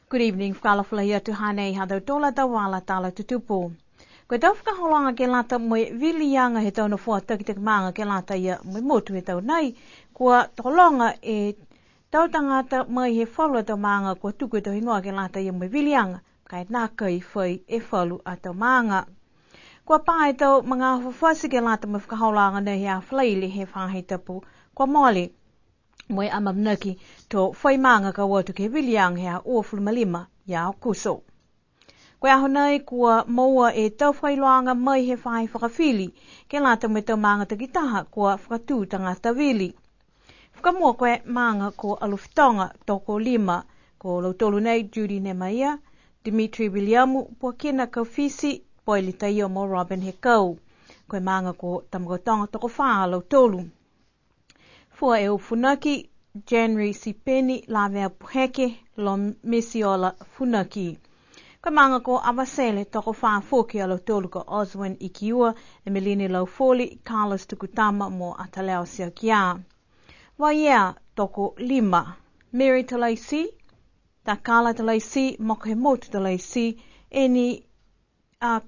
Good evening, whakalawhalaia tuhane hado tola tawala tala tutupu. Koe tau whakaholanga ke lata moe wilianga he tau na fua takitak maanga ke lata ia moe motu he tau nei. Kua tolonga e tau tangata mai he whalua tau maanga kua tuku tau hingoa ke lata ia moe wilianga. Kai naka i whai e whalu a tau maanga. Kua pae tau mga hawhawhasi ke lata moe whakaholanga nei hea whalaili he whahe tapu kua mole. Moe amamnaki to whai maanga ka watu ke wilianga hea ua fulmalima ia o kuso. Koe aho nei kua maua e tau whailoanga mai he whahe whakawhili ke lata me tau maanga takitaha kua whakatū tangata wili. Whakamua koe maanga ko Alufitonga toko lima ko lautolu nei Judy Nemaia, Dimitri Williamu, pua kina kaufisi, poili taio mo Robin Hekau. Koe maanga ko Tamagotonga toko whaa lautolu. Fua e ufunaki, January Sipeni, Lavea Puheke, Lo Misiola Funaki. Koe maanga ko Awasele toko whaa foki alo tolu ko Oswin Ikiua, Emeline Laufoli, Carlos Tukutama mo Ataleo Siakia. Waia toko lima, Mary Talaisi, Takala Talaisi, Mokemotu Talaisi, Eni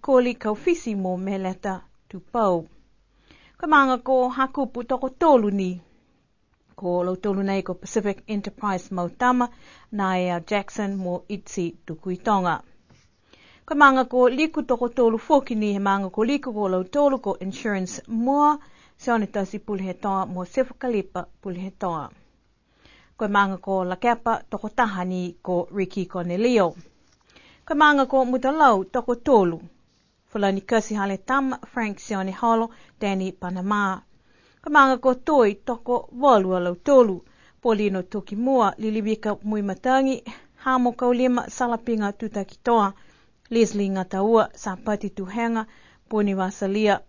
Koli Kaufisi mo Meleta Tupau. Koe maanga ko Hakupu toko tolu ni, ko lautolu nei ko Pacific Enterprise Mautama, Naia Jackson mo Itzi Tukuitonga. Koe maanga ko liku toko tolu foki ni he maanga ko liku ko lautolu ko Insurance Mua, se one tasi pulihetoa mo Sefakalipa pulihetoa. Koe maanga ko Lakepa toko tahani ko Ricky Cornelio. Koe maanga ko Mutalau toko tolu, Fulani Kasi Hale Tama, Frank Sione Holo, Danny Panama. Koe maanga ko Toi toko Walua lautolu, Paulino Tokimua, Lilibika Muimatangi, Hamo Kaulima, Salapinga Tutakitoa, Leslie Ngataua, Sapati Tuhenga, Poni Wasalia,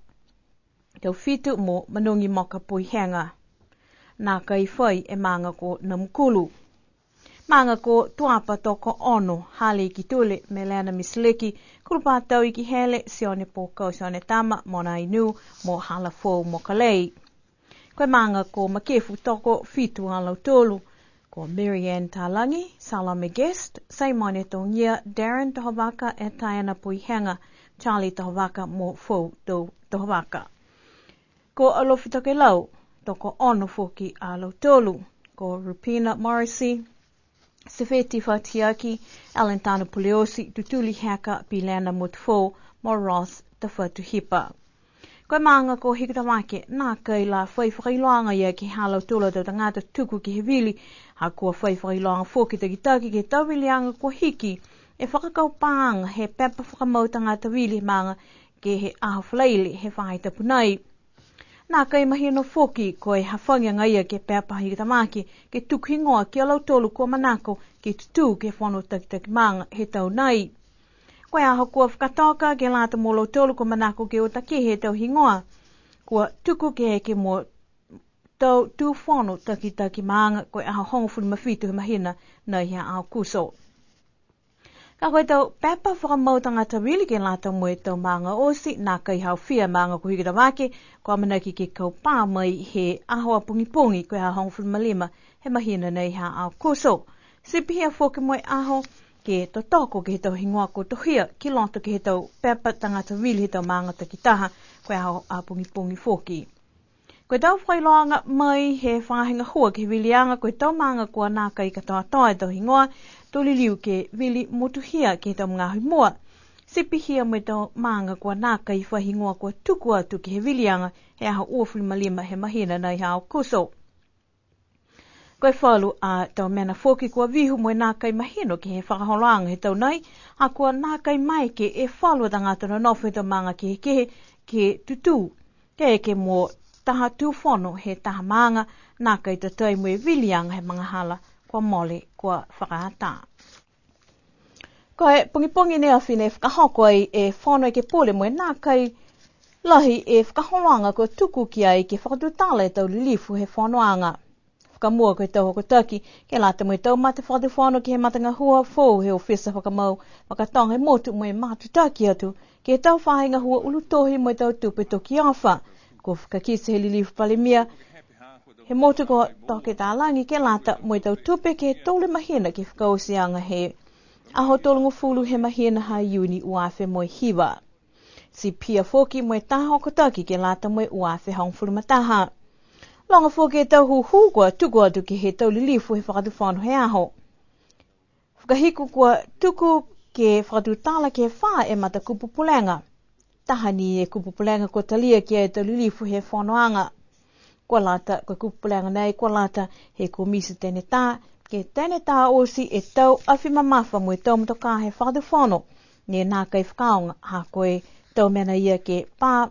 Taufitu mo Manungi Moka Puihenga. Naka i whai e maanga ko Namkulu. Maanga ko Tuapa toko Ono, Hale Kitule, Melana Misleki, Kurupa Tau Iki Hele, Sione Poko, Sione Tama, Mona Inu, mo Halafo Mokalei. Koe maanga ko Makefu toko Fitu Halautolu, ko Marianne Talangi, Salome Guest, Simone Tongia, Darren Tohovaka e Tayana Puihenga, Charlie Tohovaka mo Fo Tohovaka. Ko Alofi toke lau, toko Ono foki Alautolu, ko Rupina Morrissey, Sefeti Fatiaki, Alentano Puliosi, Tutuli Heka, Pilana Mutfo, mo Ross Tafatu Hipa. Koe maanga ko Hikutamake, nā kai la whaiwhailoanga ia ki Halautolu tau tangata tuku ki he wili, ha kua whaiwhailoanga foki takitaki ki tauwilianga ko hiki, e whakakaupāanga he pepa whakamau tangata wili maanga ke he aho whalaili he whaitapu nei. Nā kai mahino foki koe hawhangia ngaia ke pepa Hikutamake, ke tuku hingoa ki Alautolu kua manako ke tutu ke whano takitaki maanga he tau nei. Koe aho kua whakatoka ke lata mo Alautolu kua manako ke o take he tau hingoa, kua tuku ke heke mo tau tu whano takitaki maanga koe aho hongofuni mawhitu he mahina nei hea aho kuso. Ka koe tau pepa whakamau tangata wili ke lata moe tau maanga osi, nā kai hau whia maanga ko Hikutamake, kua manaki ke kaupā mai he aho a pungipungi koe aho hongofuni malima he mahina nei hea aho kuso. Sipihia whoke moe aho, ke totoko ke he tau hingoa ko tohia, ki loto ke he tau pepa tangata wili he tau maanga takitaha, koe aho a pungipungi whoki. Koe tau whailoanga mai he whahinga hua ke he wilianga, koe tau maanga kua nā kai katoa toa e tau hingoa, tuli liu ke wili motuhia ke he tau mga hui mua. Sipihia me tau maanga kua nā kai whahingoa kua tuku atu ke he wilianga, he aho uafuli malima he mahina nei hao kuso. Koe whalu a tau mena whoki kua vihu moe nā kai mahino ke he whakaholoanga he tau nei, a kua nā kai mai ke e whalu tangata no nofu he tau maanga ke he kehe ke tutu, ke eke mo taha tu whono he taha maanga nā kai tatai moe wilianga he mga hala kua mole kua whakaata. Koe pungipungi nea whine whakahoko ai e whono e ke pole moe nā kai lahi e whakaholoanga kua tuku ki ai ke whakatutala e tau lilifu he whonoanga. Whakamua koe tau hoko taki, ke lata moe tau mate whakatawhano ki he matanga hua fōu he ofisa whakamau, whakatonga he motu moe matutaki atu, ke tau whahinga hua ulutohi moe tau tupe toki awha, ko whakakisa he lilifu palimia, he motu ko toke tā langi ke lata moe tau tupe ke tole mahina ki whakausianga he Aho tolongo fulu he mahina ha Iuni uafe moe hiwa. Si pia foki moe taha kotaki ke lata moe uafe hong fulu mataha. Longa foki e tau huhu kua tuku atu ke he tau lilifu he whakatu whanu he aho. Whakahiku kua tuku ke whakatu tala ke wha e mata kupupulenga. Taha ni e kupupulenga ko talia ke e tau lilifu he whanoanga. Kua lata kua kupupulenga nei kua lata he komisi tene tā. Ke tēne tā osi e tau awhi mamafa mo e tau mtoka he whakatu whano. Ni nā kai whakaonga ha koe tau mena ia ke pā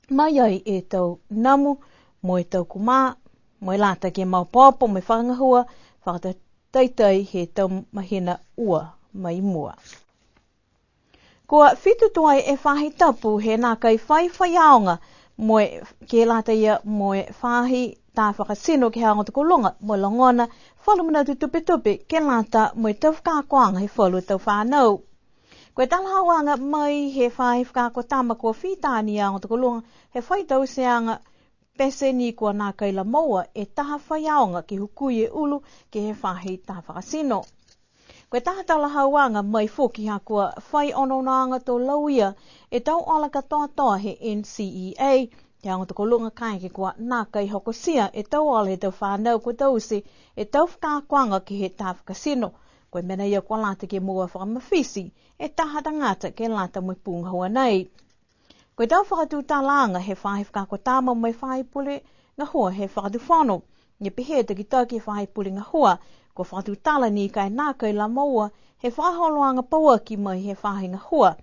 mai ai e tau namu mo e tau kumā, mo e lata ke maupopo, mo e whakangahua, whakata taitai he tau mahina ua mai mua. Kua whitu tuai e whahi tapu he nā kai whaiaonga mo e ke lata ia mo e whahi tā whakasino ke haonga tuku lunga mo longona whalu mana tu tupe ke lata mo e tau whakakoanga he whalu tau whanau. Koe talahawanga mai he whahi whakakotama kua whitāni haonga tuku lunga he whaitau seanga pese ni kua nā kaila moa e taha whaiaonga ki hukui e ulu ke he whahi tā whakasino. Koe taha talahawanga mai whoki ha kua whai ono nāanga tō lauia e tau ala katoa toa he NCEA Te haonga toko lunga kai ke kua nā kai hokosia e tau ala he tau whanau ko tausi e tau whakakoanga ki he tā whakasino. Koe mena ia kua lata ke mua whakamawhisi e taha tangata ke lata mo punga hua nei. Koe tau whakatu tālanga he whahi whakakotama mo e whahi pule ngā hua he whakatu whano. Nye pehe te ki tau ki whahi pule ngā hua ko whakatu tāla ni kai nā kai la maua he whaholoanga pauaki mai he whahi ngā hua.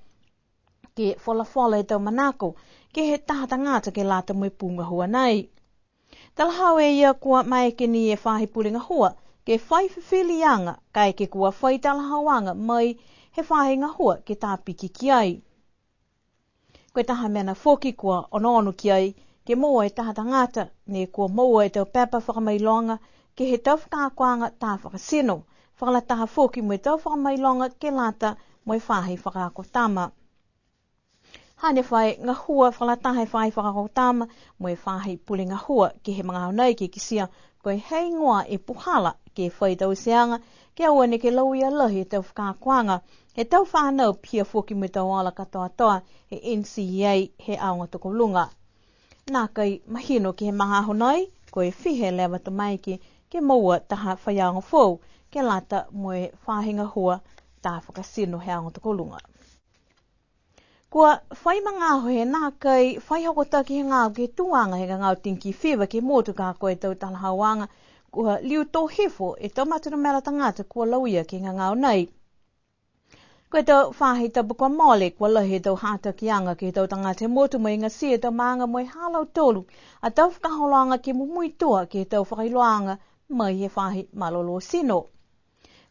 Ke whala e tau manako ke he taha tangata ke lata mo punga hua nei. Talahau e ia kua mai ke ni e whahi pule ngā hua ke whai whiwhilianga kai ke kua whai talahauanga mai he whahi ngā hua ke tā piki ki ai. Koe taha mena whoki kua ono ki ai ke moa e taha tangata ne kua moa e tau pepa whakamailonga ke he tau whakakoanga tā whakasino. Whakalataha whoki mo e tau whakamailonga ke lata mo e whahi whakakotama. Hane whai ngā hua whakalataha e whahi whakakotama mo e whahi pule ngā hua ke he mga haunai ke kisia koe hei ngoa e puhala ke whai tau seanga ke aua ne ke lauia lahi e tau whakakoanga he tau whanau pia whoki mo e tau ala katoa toa he NCEA he aonga toko lunga. Nā kai mahino ke he mga haunai koe whihe lewa tamaiki ke maua taha whaianga whou ke lata mo e whahi ngā hua tā whakasino he aonga toko lunga. Kua whai mangaho he nā kai whai hokotaki he ngāo ke tuanga he ngāo tinki whiwa ke mōtu kā koe tau talahawanga kua liu tō hefo e tau matuna mera tangata kua lauia ke ngāo nei. Koe tau whahi tapu kua mole kua lahi tau hātakianga ke tau tangata he mōtu mai ngā sia tau maanga mai halau tolu a tau whakaholanga ke mumui toa ke tau whakailoanga mai he whahi malolo sino.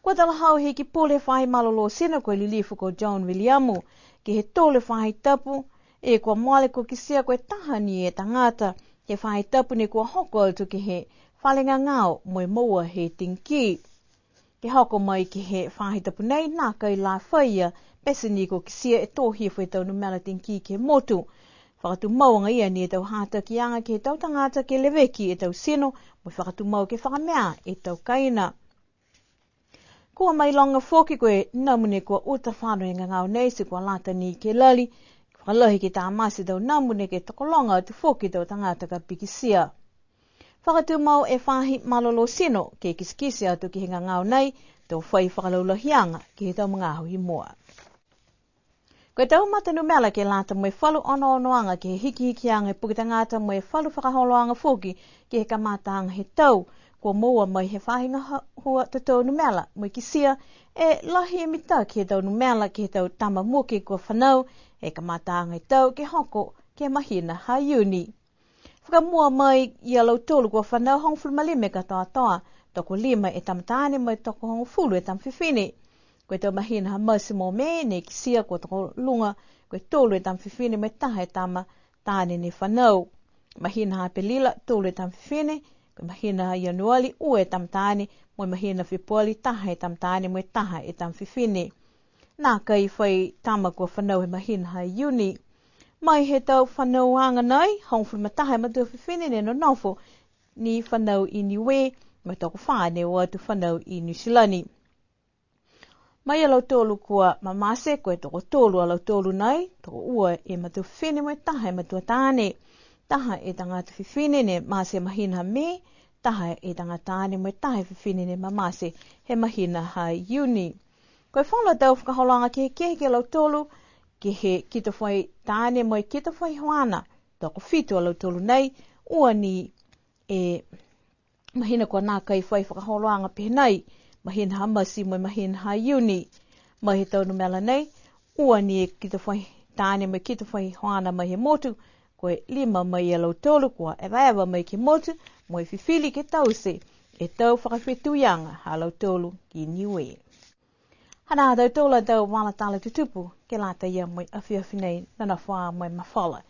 Kua talahau he ki pole whahi malolo sino koe lilifu ko John Williamu ke he tole whahi tapu, e kua moale ko kisia koe tahani e tangata, ke whahi tapu ne kua hoko atu ke he whalenga ngāo moe moa he tinki. Ke hoko mai ke he whahi tapu nei nā kai la whaia, pese ni ko kisia e tōhia whai tau numela tinki ke motu. Whakatu mauanga ia ni e tau hata ki anga ke tau tangata ke leweki e tau sino, mo whakatu mau ke whakamea e tau kaina. Kua mai longa whoki koe namune kua uta whānau e ngāo nei se kua lata ni ke lali, whakalahi ke tā masi tau namune ke tokolonga atu whoki tau tangata ka pikisia. Whakatu mau e whahi malolo sino ke kiskisi atu ki hinga ngāo nei, tau whai whakalaulahianga ki he tau mga hui moa. Koe tau matanu mela ke lata mo e whalu ono-onoanga ke he hiki-hikianga e pukitangata mo e whalu whakaholoanga whoki ke he kamataanga he tau, kua moa mai he whahinga hua te tau numela mo i kisia e lahi e mita ki he tau numela ki he tau tama muki kua whanau e ka mataanga i tau ke hoko ke mahina ha Iuni. Whakamua mai i alau tolu kua whanau hong fulmalime katoa toa toko lima e tamataane mai toko hong fulu e tamwhiwhine. Koe tau mahina ha masi mō me ne kisia kua toko lunga koe tolu e tamwhiwhine mai taha e tama tāne ne whanau. Mahina ha pelila tolu e tamwhiwhine koe mahina Ianuari ue tamtaani mo mahina Februari taha e tamtaani mo taha e tamwhiwhine. Nā kai whai tama kua whanau he mahina Iuni. Mai he tau whanau anga nei, hong whimataha e matua whiwhine ne no nofo ni whanau i niwe, mai toko whāne o atu whanau i New Zealand. Mai alo tolu kua mamase koe toko tolu alo tolu nai, toko ua e matu whine mo taha e matu tāne. Taha e tangata whiwhine ne mase mahina me, taha e tangata ane mo taha e whiwhine ne mamase he mahina hai uni. Koe whala tau whakaholanga ke ke alo tolu, ke he kita whai tāne mo kita whai hoana, toko whitu alo tolu nei, ua ni e mahina kua nā kai whai whakaholanga pehnai, mahina hamasi mo mahina hai uni. Mahi tau no mela nei, ua ni e kita whai tāne mo kita whai hoana mai he motu, koe 5 mai alo tolu kua ewa mai ke motu, mo e whiwhili ke tause, e tau whakawhetuyanga alo tolu ki niue. Hana tau tola tau wala tala tutupu, ke lata ia mo i awhiawhi nei nana whaa mo i mawhala.